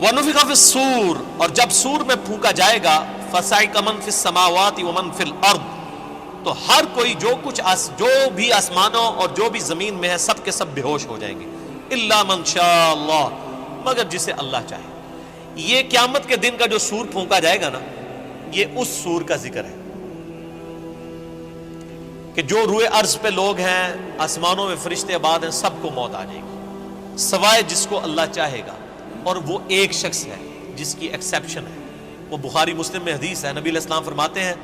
وَنُفِخَ فِي الصُّورِ، اور جب سور میں پھونکا جائے گا، فَصَعِقَ مَن فِي السَّمَاوَاتِ وَمَن فِي الْأَرْضِ، تو ہر کوئی جو بھی آسمانوں اور جو بھی زمین میں ہے سب کے سب بے ہوش ہو جائیں گے، اِلَّا مَن شَاءَ اللَّهُ، مگر جسے اللہ چاہے۔ یہ قیامت کے دن کا جو سور پھونکا جائے گا نا، یہ اس سور کا ذکر ہے کہ جو روئے ارض پہ لوگ ہیں، آسمانوں میں فرشتے آباد ہیں، سب کو موت آ جائے گی سوائے جس کو اللہ چاہے گا، اور وہ ایک شخص ہے جس کی ایکسیپشن ہے۔ وہ بخاری مسلم میں حدیث ہے، نبی علیہ السلام فرماتے ہیں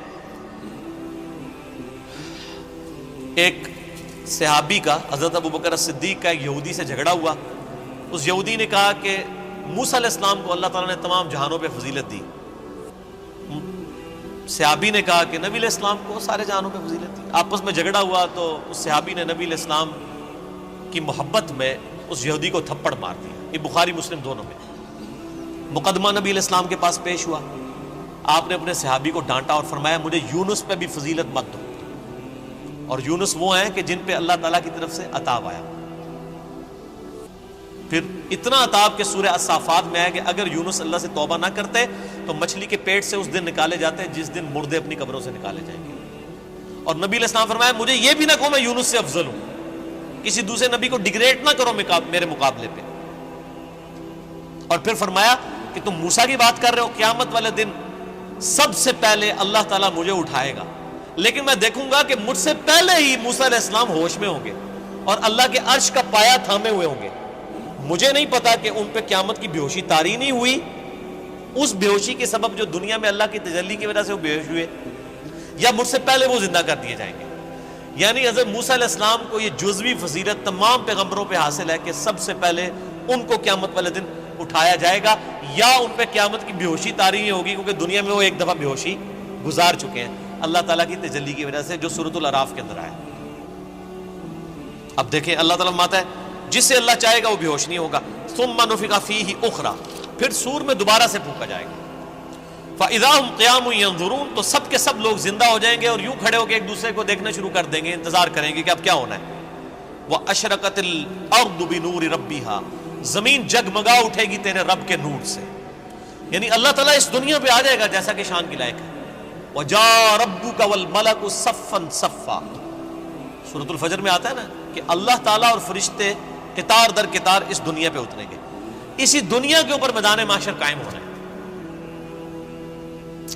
ایک صحابی کا، حضرت ابوبکر صدیق کا، ایک یہودی سے جھگڑا ہوا۔ اس یہودی نے کہا کہ موسیٰ علیہ السلام کو اللہ تعالیٰ نے تمام جہانوں پہ فضیلت دی۔ صحابی نے کہا کہ نبی علیہ السلام کو سارے جہانوں پہ فضیلت دی۔ آپس میں جھگڑا ہوا تو اس صحابی نے نبی علیہ السلام کی محبت میں اس یہودی کو تھپڑ مار دیا۔ یہ بخاری مسلم دونوں میں۔ مقدمہ نبی علیہ السلام کے پاس پیش ہوا، آپ نے اپنے صحابی کو ڈانٹا اور فرمایا مجھے یونس پہ بھی فضیلت مت دو، اور یونس وہ ہیں کہ جن پہ اللہ تعالیٰ کی طرف سے عطاب آیا۔ پھر اتنا عطاب کہ سورہ الصافات میں ہے کہ اگر یونس اللہ سے توبہ نہ کرتے تو مچھلی کے پیٹ سے اس دن نکالے جاتے جس دن مردے اپنی قبروں سے نکالے جائیں گے۔ اور نبی علیہ السلام فرمایا مجھے یہ بھی نہ کہو میں یونس سے افضل ہوں، کسی دوسرے نبی کو ڈیگریڈ نہ کرو میرے مقابلے پہ۔ اور پھر فرمایا کہ تم موسیٰ کی بات کر رہے ہو، قیامت والے دن سب سے پہلے اللہ تعالیٰ مجھے اٹھائے گا، لیکن میں دیکھوں گا کہ مجھ سے پہلے ہی موسیٰ علیہ السلام ہوش میں ہوں گے اور اللہ کے عرش کا پایا تھامے ہوئے ہوں گے۔ مجھے نہیں پتا کہ ان پہ قیامت کی بے ہوشی طاری نہیں ہوئی، اس بے ہوشی کے سبب جو دنیا میں اللہ کی تجلی کی وجہ سے وہ بے ہوش ہوئے، یا مجھ سے پہلے وہ زندہ کر دیے جائیں گے۔ یعنی حضرت موسیٰ علیہ السلام کو یہ جزوی فضیلت تمام پیغمبروں پہ حاصل ہے کہ سب سے پہلے ان کو قیامت والے دن اٹھایا جائے گا، یا ان پہ قیامت کی بے ہوشی طاری نہیں ہوگی، کیونکہ دنیا میں وہ ایک دفعہ بے ہوشی گزار چکے ہیں اللہ تعالیٰ کی تجلی کی وجہ سے، جو سورۃ الاعراف کے اندر آیا۔ اب دیکھیں اللہ تعالیٰ فرماتا ہے جس سے اللہ چاہے گا وہ بے ہوش نہیں ہوگا۔ ثم نفخ فیہ اخری، پھر سور میں دوبارہ سے پھونکا جائے گا۔ فاذا هم قیام ینظرون، تو سب کے سب لوگ زندہ ہو جائیں گے اور یوں کھڑے ہو کے ایک دوسرے کو دیکھنا شروع کر دیں گے، انتظار کریں گے کہ اب کیا ہونا ہے۔ واشرقت الارض بنور ربها، زمین جگمگا اٹھے گی تیرے رب کے نور سے، یعنی اللہ تعالیٰ اس دنیا پہ آ جائے گا جیسا کہ شان کی لائق ہے۔ وجاء ربک والملک صفا صفا، سورۃ الفجر میں آتا ہے نا کہ اللہ تعالیٰ اور فرشتے قطار در قطار اس دنیا پہ اتریں گے، اسی دنیا کے اوپر میدان محشر قائم ہونا ہے۔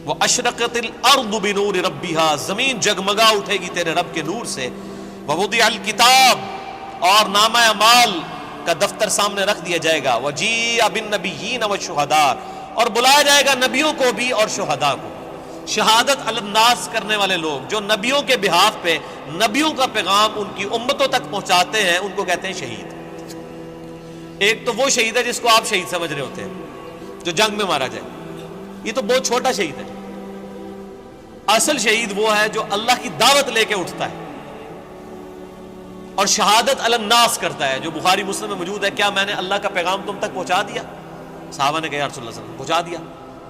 واشرقت الارض بنور ربها، زمین جگمگا اٹھے گی تیرے رب کے نور سے۔ ووضع الکتاب، اور نامہ اعمال کا دفتر سامنے رکھ دیا جائے گا۔ وجیء بالنبیین والشہداء، اور بلایا جائے گا نبیوں کو بھی اور شہداء کو۔ شہادت علی الناس کرنے والے لوگ جو نبیوں کے بہاف پہ نبیوں کا پیغام ان کی امتوں تک پہنچاتے ہیں، ان کو کہتے ہیں شہید۔ ایک تو وہ شہید ہے جس کو آپ شہید سمجھ رہے ہوتے ہیں، جو جنگ میں مارا جائے، یہ تو بہت چھوٹا شہید ہے۔ اصل شہید وہ ہے جو اللہ کی دعوت لے کے اٹھتا ہے اور شہادت علی الناس کرتا ہے، جو بخاری مسلم میں موجود ہے، کیا میں نے اللہ کا پیغام تم تک پہنچا دیا؟ صحابہ نے کہا یا رسول اللہ صلی اللہ علیہ وسلم پہنچا دیا۔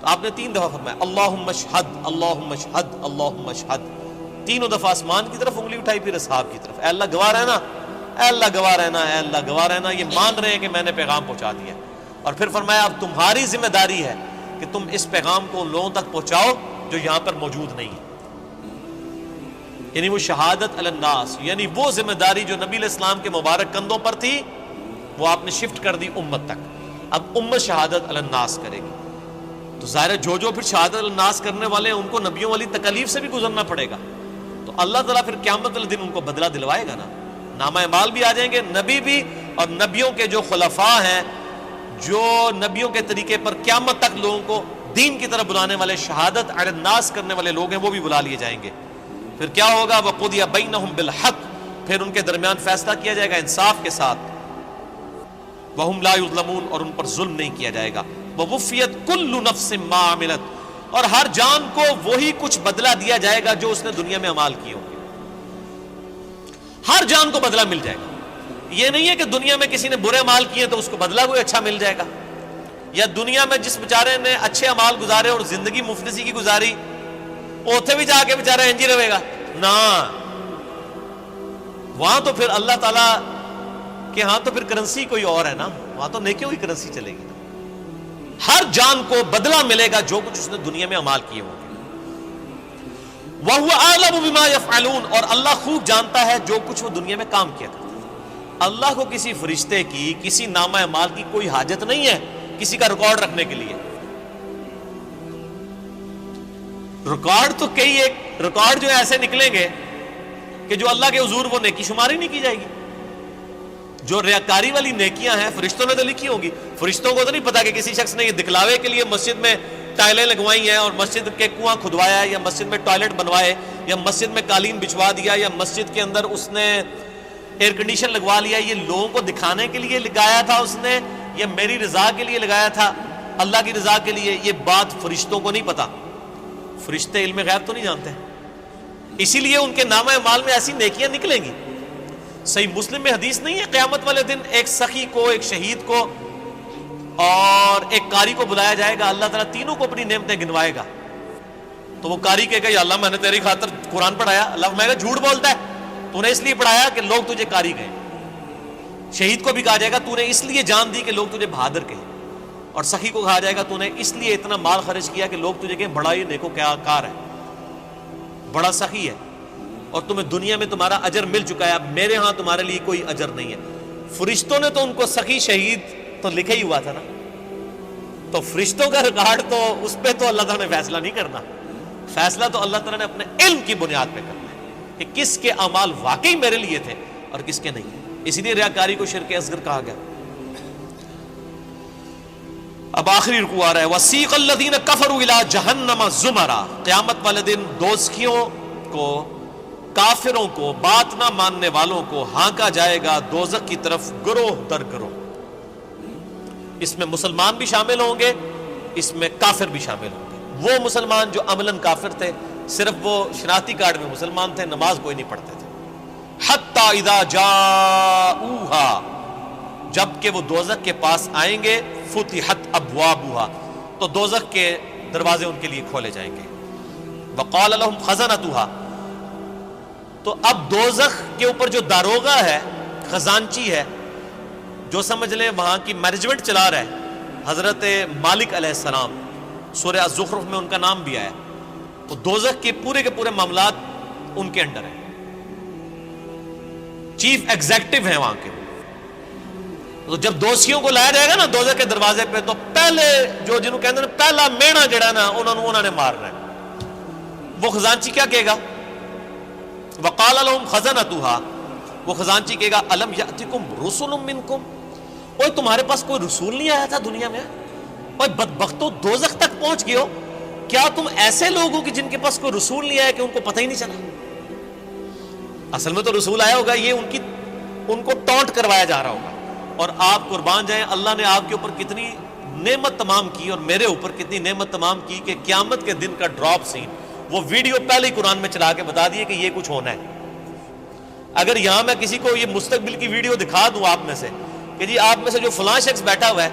تو آپ نے 3 دفعہ فرمایا اللہم اشہد اللہم اشہد اللہم اشہد، تینوں دفعہ آسمان کی طرف انگلی اٹھائی، پھر اصحاب کی طرف، اے اللہ گواہ رہنا، اے اللہ گواہ رہنا، اے اللہ گواہ رہنا، یہ مان رہے ہیں کہ میں نے پیغام پہنچا دیا۔ اور پھر فرمایا اب تمہاری ذمہ داری ہے کہ تم اس پیغام کو ان لوگوں تک پہنچاؤ جو یہاں پر موجود نہیں ہے، یعنی وہ شہادت علی الناس، یعنی وہ ذمہ داری جو نبی علیہ السلام کے مبارک کندھوں پر تھی وہ آپ نے شفٹ کر دی امت تک۔ اب امت شہادت علی الناس کرے گی، تو ظاہر ہے جو پھر شہادت علی الناس کرنے والے ہیں ان کو نبیوں والی تکالیف سے بھی گزرنا پڑے گا، تو اللہ تعالیٰ پھر قیامت والے دن ان کو بدلہ دلوائے گا نا، نامہ اعمال بھی آ جائیں گے، نبی بھی، اور نبیوں کے جو خلفاء ہیں جو نبیوں کے طریقے پر قیامت تک لوگوں کو دین کی طرف بلانے والے، شہادت علی الناس کرنے والے لوگ ہیں، وہ بھی بلا لیے جائیں گے۔ پھر کیا ہوگا؟ وَقُضِيَ بَيْنَهُمْ بِالْحَقِّ، پھر ان کے درمیان فیصلہ کیا جائے گا انصاف کے ساتھ۔ وَهُمْ لَا يُظْلَمُونَ، اور ان پر ظلم نہیں کیا جائے گا۔ وَوُفِّيَتْ كُلُّ نَفْسٍ مَّا عَمِلَتْ، اور ہر جان کو وہی کچھ بدلہ دیا جائے گا جو اس نے دنیا میں اعمال کیے ہوں گے، ہر جان کو بدلہ مل جائے گا۔ یہ نہیں ہے کہ دنیا میں کسی نے برے اعمال کیے تو اس کو بدلہ کوئی اچھا مل جائے گا، یا دنیا میں جس بیچارے نے اچھے اعمال گزارے اور زندگی مفلسی کی گزاری اوتھے بھی جا کے بیچارہ انج ہی رہے گا، نہ، وہاں تو پھر اللہ تعالیٰ کہ ہاں تو پھر کرنسی کوئی اور ہے نا، وہاں تو نیکیوں کی کرنسی چلے گی نا۔ ہر جان کو بدلہ ملے گا جو کچھ اس نے دنیا میں اعمال کیے ہوں گے. وَهُوَ أَعْلَمُ بِمَا يَفْعَلُونَ اور اللہ خوب جانتا ہے جو کچھ وہ دنیا میں کام کیا کرتا ہے. اللہ کو کسی فرشتے کی, کسی نامہ اعمال کی کوئی حاجت نہیں ہے کسی کا ریکارڈ رکھنے کے لیے. ریکارڈ تو کئی ایک ریکارڈ جو ایسے نکلیں گے کہ جو اللہ کے حضور وہ نیکی شماری نہیں کی جائے گی. جو ریاکاری والی نیکیاں ہیں فرشتوں نے تو لکھی ہوں گی. فرشتوں کو تو نہیں پتا کہ کسی شخص نے یہ دکھلاوے کے لیے مسجد میں ٹائلیں لگوائی ہیں اور مسجد کے کنواں کھدوایا ہے, یا مسجد میں ٹوائلٹ بنوائے, یا مسجد میں قالین بچھوا دیا, یا مسجد کے اندر اس نے ایئر کنڈیشن لگوا لیا. یہ لوگوں کو دکھانے کے لیے لگایا تھا اس نے, یا میری رضا کے لیے لگایا تھا, اللہ کی رضا کے لیے؟ یہ بات فرشتوں کو نہیں پتا. فرشتے علم غیب تو نہیں جانتے, اسی لیے ان کے نامہ اعمال میں ایسی نیکیاں نکلیں گی. صحیح مسلم میں حدیث نہیں ہے قیامت والے دن ایک سخی کو, ایک شہید کو اور ایک قاری کو بلایا جائے گا, اللہ تعالیٰ تینوں کو اپنی نعمتیں گنوائے گا. تو وہ قاری کہے گا یا اللہ میں نے تیری خاطر قرآن پڑھایا. اللہ فرمائے گا جھوٹ بولتا ہے, تو نے اس لیے پڑھایا کہ لوگ تجھے قاری کہیں. شہید کو بھی کہا جائے گا تو نے اس لیے جان دی کہ لوگ تجھے بہادر کہیں. اور سخی کو کہا جائے گا تو نے اس لیے اتنا مال خرچ کیا کہ لوگ تجھے کہیں بڑا یہ نیکو کیا کار ہے, بڑا سخی ہے, اور تمہیں دنیا میں تمہارا اجر مل چکا ہے, میرے ہاں تمہارے لیے کوئی اجر نہیں ہے. فرشتوں نے تو ان کو سخی شہید تو لکھا ہی ہوا تھا نا, تو فرشتوں کا ریکارڈ تو اس پہ تو اللہ تعالیٰ نے فیصلہ نہیں کرنا. فیصلہ تو اللہ تعالیٰ نے اپنے علم کی بنیاد پہ کرنا ہے کہ کس کے اعمال واقعی میرے لیے تھے اور کس کے نہیں. اسی لیے ریاکاری کو شرک اصغر کہا گیا. اب آخری رکوع آ رہا ہے وَسِيقَ الَّذِينَ كَفَرُوا إِلَىٰ جَهَنَّمَ زُمَرًا. قیامت والے دن دوزخیوں کو, کافروں کو, بات نہ ماننے والوں کو ہانکا جائے گا دوزخ کی طرف گروہ در گروہ. اس میں مسلمان بھی شامل ہوں گے, اس میں کافر بھی شامل ہوں گے. وہ مسلمان جو عملاً کافر تھے, صرف وہ شناختی کارڈ میں مسلمان تھے, نماز کوئی نہیں پڑھتے تھے. حَتَّى إِذَا جَاءُوهَا جب کہ وہ دوزخ کے پاس آئیں گے, فُتِحَتْ أَبْوَابُهَا تو دوزخ کے دروازے ان کے لیے کھولے جائیں گے. وَقَالَ لَهُمْ خَزَنَتُهَا تو اب دوزخ کے اوپر جو داروغہ ہے, خزانچی ہے, جو سمجھ لیں وہاں کی مینجمنٹ چلا رہا ہے, حضرت مالک علیہ السلام, سورہ الزخرف میں ان کا نام بھی آیا. تو دوزخ کے پورے معاملات ان کے انڈر ہیں, چیف ایگزیکٹو ہیں وہاں کے. تو جب دوزخیوں کو لایا جائے گا نا دوزخ کے دروازے پہ, تو پہلے جو جنہوں کہتے ہیں پہلا مینا جڑا نا انہوں نے مارنا ہے. وہ خزانچی کیا کہے گا؟ وَقَالَ لَهُمْ خَزَنَتُهَا وہ خزانچی کہے گا أَلَمْ يَأْتِكُمْ رُسُلٌ مِّنْكُمْ اوہ تمہارے پاس کوئی رسول نہیں آیا تھا دنیا میں؟ اوہ بدبختو دوزخ تک پہنچ گئے ہو, کیا تم ایسے لوگ ہو کہ جن کے پاس کوئی رسول نہیں آیا کہ ان کو پتہ ہی نہیں چلا؟ اصل میں تو رسول آیا ہوگا, یہ ان کو ٹونٹ کروایا جا رہا ہوگا. اور آپ قربان جائیں, اللہ نے آپ کے اوپر کتنی نعمت تمام کی اور میرے اوپر کتنی نعمت تمام کی کہ قیامت کے دن کا ڈراپ سین وہ ویڈیو پہلے ہی قرآن میں چلا کے بتا دیے کہ یہ کچھ ہونا ہے. اگر یہاں میں کسی کو یہ مستقبل کی ویڈیو دکھا دوں آپ میں سے کہ جی آپ میں سے جو فلاں شخص بیٹھا ہوا ہے,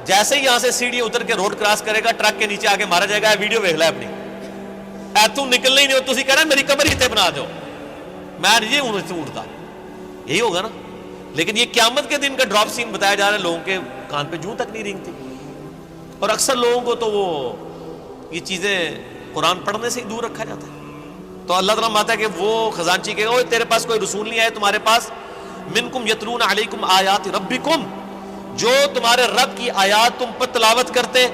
جیسے ہی یہاں سے سیڑھی اتر کے روڈ کراس کرے گا ٹرک کے نیچے آ کے مارا جائے گا, ویڈیو دیکھ لے اپنی, تم نکلنا ہی نہیں ہو, تھی کہہ رہے میری قبر ہی تے بنا دو, میں یہ اڑتا, یہی ہوگا نا. لیکن یہ قیامت کے دن کا ڈراپ سین بتایا جا رہا ہے, لوگوں کے کان پہ جوں تک نہیں رینگتی. اور اکثر لوگوں کو تو وہ یہ چیزیں قرآن پڑھنے سے ہی دور رکھا جاتا ہے. تو اللہ تعالیٰ ماتا ہے کہ وہ خزانچی کہے گا تیرے پاس کوئی رسول نہیں آیا تمہارے پاس, منکم یتلون علیکم آیات ربکم جو تمہارے رب کی آیات تم پر تلاوت کرتے,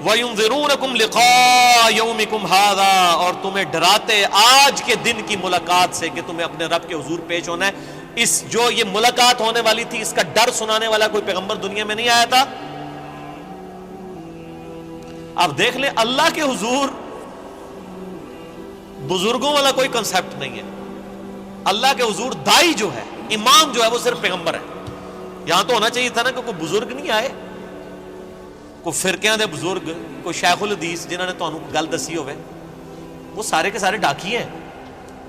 وینذرونکم لقاء یومکم ھذا اور تمہیں ڈراتے آج کے دن کی ملاقات سے کہ تمہیں اپنے رب کے حضور پیش ہونا ہے. اس جو یہ ملاقات ہونے والی تھی اس کا ڈر سنانے والا کوئی پیغمبر دنیا میں نہیں آیا تھا. آپ دیکھ لیں اللہ کے حضور بزرگوں والا کوئی کنسپٹ نہیں ہے. اللہ کے حضور دائی جو ہے, امام جو ہے وہ صرف پیغمبر ہے. یہاں تو ہونا چاہیے تھا نا کہ کوئی بزرگ نہیں آئے, کوئی فرقیاں دے بزرگ, کوئی شیخ الحدیث جنہوں نے تانوں گل دسی ہوئے, وہ سارے کے سارے ڈاکی ہیں.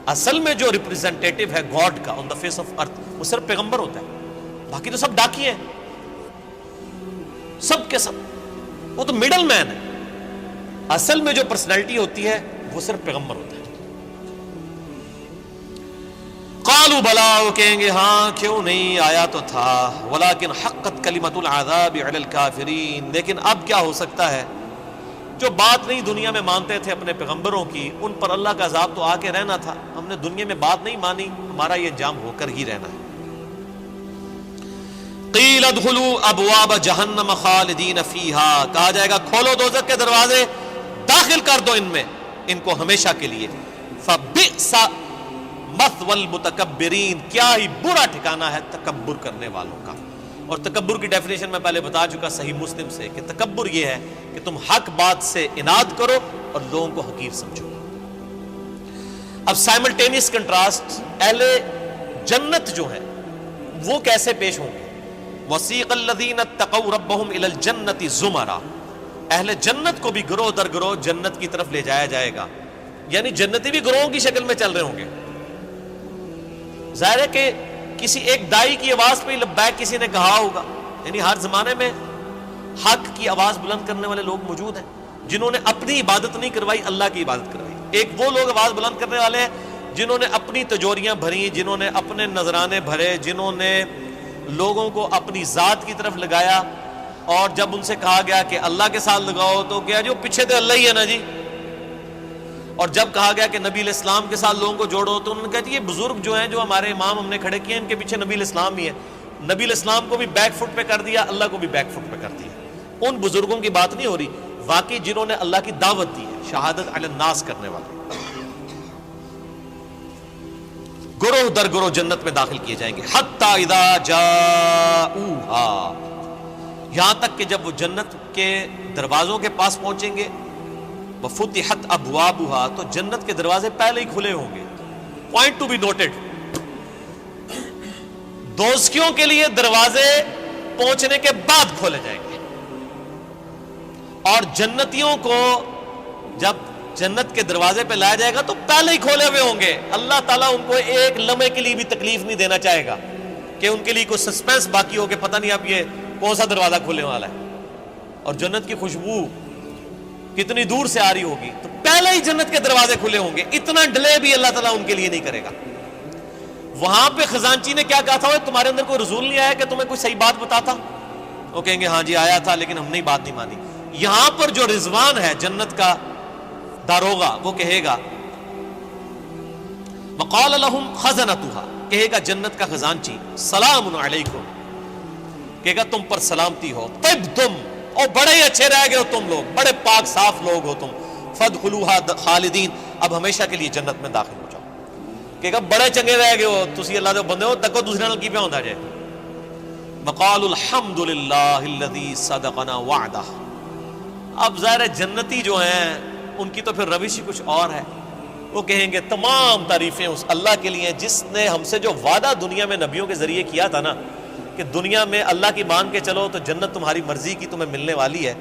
اصل میں جو ریپریزنٹیٹو ہے گاڈ کا آن دا فیس آف ارتھ وہ صرف پیغمبر ہوتا ہے, باقی تو سب ڈاکی ہیں, سب کے سب, وہ تو مڈل مین ہے. اصل میں جو پرسنالٹی ہوتی ہے وہ صرف پیغمبر ہوتا ہے. قالوا بلا، وہ کہیں گے ہاں کیوں نہیں، آیا تو تھا، ولکن حقت کلمۃ العذاب علی الکافرین، لیکن اب کیا ہو سکتا ہے، جو بات نہیں دنیا میں مانتے تھے اپنے پیغمبروں کی، ان پر اللہ کا عذاب تو آ کے رہنا تھا، ہم نے دنیا میں بات نہیں مانی، ہمارا یہ انجام ہو کر ہی رہنا ہے۔ قیل ادخلوا ابواب جہنم خالدین فیہا، کہا جائے گا کھولو دوزخ کے دروازے، داخل کر دو ان میں، ان کو ہمیشہ کے لیے۔ فبئس مثوى المتکبرین، کیا ہی برا ٹھکانہ ہے تکبر کرنے والوں کا۔ اور تکبر کی ڈیفینیشن میں پہلے بتا چکا صحیح مسلم سے کہ تکبر یہ ہے کہ تم حق بات سے اناد کرو اور لوگوں کو حقیر سمجھو۔ اب سائملٹینیس کنٹراسٹ، اہل جنت جو ہیں وہ کیسے پیش ہوں گے؟ وسیق الذین اتقوا ربهم الی الجنۃ زمرا، اہل جنت کو بھی گروہ در گروہ جنت کی طرف لے جایا جائے گا، یعنی جنتی بھی گروہوں کی شکل میں چل رہے ہوں گے۔ ظاہر ہے کہ کسی ایک دائی کی آواز پہ لبیک کسی نے کہا ہوگا، یعنی ہر زمانے میں حق کی آواز بلند کرنے والے لوگ موجود ہیں جنہوں نے اپنی عبادت نہیں کروائی، اللہ کی عبادت کروائی۔ ایک وہ لوگ آواز بلند کرنے والے ہیں جنہوں نے اپنی تجوریاں بھری، جنہوں نے اپنے نذرانے بھرے، جنہوں نے لوگوں کو اپنی ذات کی طرف لگایا، اور جب ان سے کہا گیا کہ اللہ کے ساتھ لگاؤ تو کیا جو پیچھے تو اللہ ہی ہے نا جی، اور جب کہا گیا کہ نبی علیہ السلام کے ساتھ لوگوں کو جوڑو تو انہوں نے کہا جی یہ بزرگ جو ہیں جو ہمارے امام ہم نے کھڑے کیے ان کے پیچھے نبی علیہ السلام ہی ہے۔ نبی علیہ السلام کو بھی بیک فٹ پہ کر دیا، اللہ کو بھی بیک فٹ پہ کر دیا۔ ان بزرگوں کی بات نہیں ہو رہی، واقعی جنہوں نے اللہ کی دعوت دی ہے، شہادت علی الناس کرنے والے گروہ در گروہ جنت میں داخل کیے جائیں گے۔ حتی اذا جاؤہا، یہاں تک کہ جب وہ جنت کے دروازوں کے پاس پہنچیں گے، وفتحت ابوابها، تو جنت کے دروازے پہلے ہی کھلے ہوں گے۔ پوائنٹ ٹو بی نوٹڈ، دوزخیوں کے لیے دروازے پہنچنے کے بعد کھولے جائیں گے، اور جنتیوں کو جب جنت کے دروازے پہ لایا جائے گا تو پہلے ہی کھولے ہوئے ہوں گے۔ اللہ تعالیٰ ان کو ایک لمحے کے لیے بھی تکلیف نہیں دینا چاہے گا کہ ان کے لیے کوئی سسپینس باقی ہو کہ پتہ نہیں اب یہ کون سا دروازہ کھولنے والا ہے، اور جنت کی خوشبو کتنی دور سے آ رہی ہوگی، تو پہلے ہی جنت کے دروازے کھلے ہوں گے، اتنا ڈیلے بھی اللہ تعالیٰ ان کے لیے نہیں کرے گا۔ وہاں پہ خزانچی نے کیا کہا تھا، تمہارے اندر کوئی رسول نہیں آیا کہ تمہیں کوئی صحیح بات بتاتا؟ وہ کہیں گے ہاں جی آیا تھا لیکن ہم نے بات نہیں مانی۔ یہاں پر جو رضوان ہے جنت کا داروغہ، وہ کہے گا وقال لهم خزنتها، کہے گا جنت کا خزانچی سلام علیکم، کہے گا تم پر سلامتی ہو، طبتم، اور بڑے ہی اچھے رہ گئے ہو تم لوگ، بڑے پاک صاف لوگ ہو تم، فادخلوها خالدین، اب ہمیشہ کے لیے جنت میں داخل ہو جاؤ۔ کہے گا بڑے چنگے رہ گئے ہو تسی اللہ دے بندے ہو، تکو دوسرے نال کی پہ ہوندا جائے۔ وقالوا الحمد للہ الذی صدقنا وعدہ، اب ظاہر ہے جنتی جو ہیں ان کی تو پھر روش ہی کچھ اور ہے، وہ کہیں گے تمام تعریفیں اس اللہ کے لیے جس نے ہم سے جو وعدہ دنیا میں نبیوں کے ذریعے کیا تھا نا کہ دنیا میں اللہ کی مان کے چلو تو جنت تمہاری مرضی کی تمہیں ملنے والی ہے،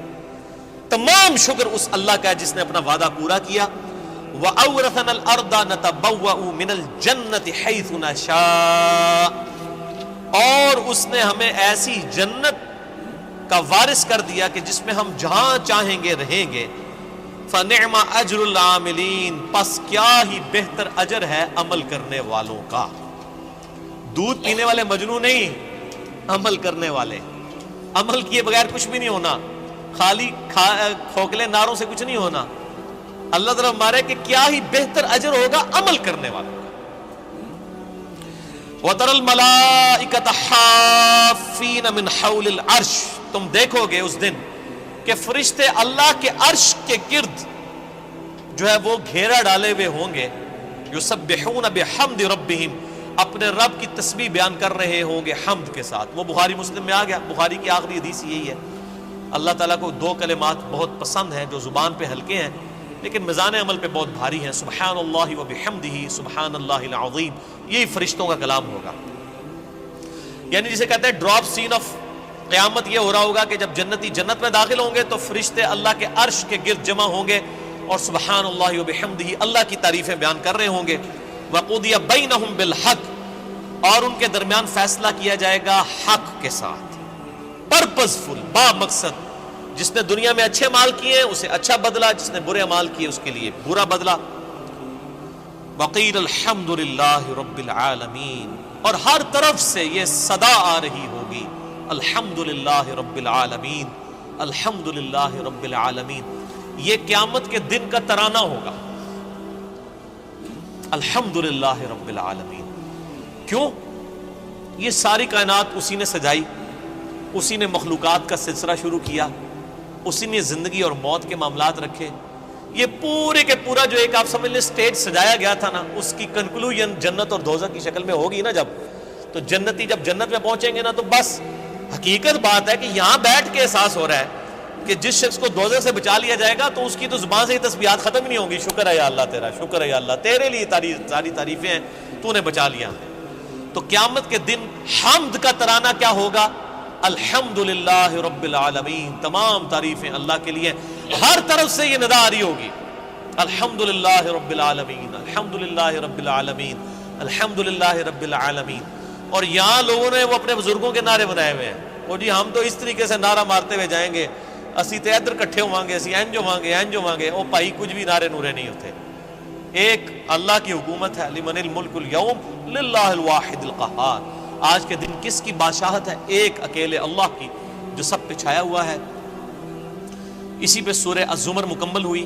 تمام شکر اس اللہ کا ہے جس نے اپنا وعدہ پورا کیا۔ وَأَوْرَثَنَا الْأَرْضَ نَتَبَوَّأُ مِنَ الْجَنَّةِ حَيْثُ نَشَاءُ، اور اس نے ہمیں ایسی جنت کا وارث کر دیا کہ جس میں ہم جہاں چاہیں گے رہیں گے۔ فَنِعْمَ أَجْرُ الْعَامِلِينَ، پس کیا ہی بہتر اجر ہے عمل کرنے والوں کا۔ دودھ پینے والے مجنون نہیں، عمل کرنے والے، عمل کیے بغیر کچھ بھی نہیں ہونا، خالی کھوکھلے نعروں سے کچھ نہیں ہونا۔ اللہ تعالیٰ ہمارے کہ کیا ہی بہتر اجر ہوگا عمل کرنے والوں کا۔ وَتَرَى الْمَلَائِكَةَ حَافِّينَ مِنْ حَوْلِ الْعَرْشِ، تم دیکھو گے اس دن کہ فرشتے اللہ کے عرش کے گرد جو ہے وہ گھیرا ڈالے ہوئے ہوں گے، یسبحون بحمد ربہم، اپنے رب کی تسبیح بیان کر رہے ہوں گے حمد کے ساتھ۔ وہ بخاری مسلم میں آ گیا، بخاری کی آخری حدیث یہی ہے۔ اللہ تعالیٰ کو دو کلمات بہت پسند ہیں جو زبان پہ ہلکے ہیں لیکن میزان عمل پہ بہت بھاری ہیں، سبحان اللہ و بحمدہ سبحان اللہ العظیم، یہی فرشتوں کا کلام ہوگا۔ یعنی جسے کہتے ہیں ڈراپ سین آف قیامت، یہ ہو رہا ہوگا کہ جب جنتی جنت میں داخل ہوں گے تو فرشتے اللہ کے عرش کے گرد جمع ہوں گے اور سبحان اللہ و بحمدہ اللہ کی تعریفیں بیان کر رہے ہوں گے۔ وقضی بینہم بالحق، اور ان کے درمیان فیصلہ کیا جائے گا حق کے ساتھ، پرپز فل، با مقصد۔ جس نے دنیا میں اچھے مال کیے اسے اچھا بدلہ، جس نے برے مال کیے اس کے لیے برا بدلہ۔ وقیل الحمد للہ رب العالمین، اور ہر طرف سے یہ صدا آ رہی ہوگی، الحمد للہ رب العالمین، الحمد للہ رب العالمین۔ یہ قیامت کے دن کا ترانہ ہوگا، الحمد للہ رب العالمین۔ کیوں؟ یہ ساری کائنات اسی نے سجائی، اسی نے مخلوقات کا سلسلہ شروع کیا، اسی نے زندگی اور موت کے معاملات رکھے۔ یہ پورے کے پورا جو ایک آپ سمجھ لیں سٹیج سجایا گیا تھا نا، اس کی کنکلوژن جنت اور دوزخ کی شکل میں ہوگی نا جب، تو جنتی جب جنت میں پہنچیں گے نا تو بس حقیقت بات ہے کہ یہاں بیٹھ کے احساس ہو رہا ہے کہ جس شخص کو دوزخ سے بچا لیا جائے گا تو اس کی تو زبان سے ہی تسبیحات ختم ہی نہیں ہوں گی، شکر ہے یا اللہ تیرا، شکر ہے یا اللہ، تیرے لیے ساری تعریفیں ہیں، تو نے بچا لیا۔ تو قیامت کے دن حمد کا ترانہ کیا ہوگا؟ الحمد للہ رب العالمین، تمام تعریفیں اللہ کے لیے، ہر طرف سے یہ ندا آ رہی ہوگی، الحمد للہ رب العالمین، الحمد للہ رب العالمین، الحمد للہ رب العالمین۔ اور یہاں لوگوں نے وہ اپنے بزرگوں کے نعرے بنائے ہوئے ہیں، وہ جی ہم تو اس طریقے سے نعرہ مارتے ہوئے جائیں گے، اسی تے ادھر کٹھے ہوواں گے، اسی اینج ہوواں گے، او بھائی کچھ بھی نعرے نورے نہیں ہوتے۔ ایک اللہ کی حکومت ہے، لمن الملک اليوم للہ الواحد القہار، آج کے دن کس کی بادشاہت ہے؟ ایک اکیلے اللہ کی، جو سب پہ چھایا ہوا ہے۔ اسی پہ سورہ الزمر مکمل ہوئی۔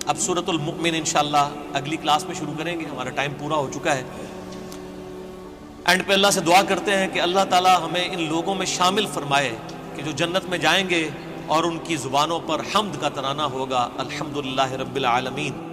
اب سورۃ المؤمن انشاءاللہ اگلی کلاس میں شروع کریں گے، ہمارا ٹائم پورا ہو چکا ہے۔ اینڈ پہ اللہ سے دعا کرتے ہیں کہ اللہ تعالی ہمیں ان لوگوں میں شامل فرمائے کہ جو جنت میں جائیں گے اور ان کی زبانوں پر حمد کا ترانہ ہوگا، الحمدللہ رب العالمین۔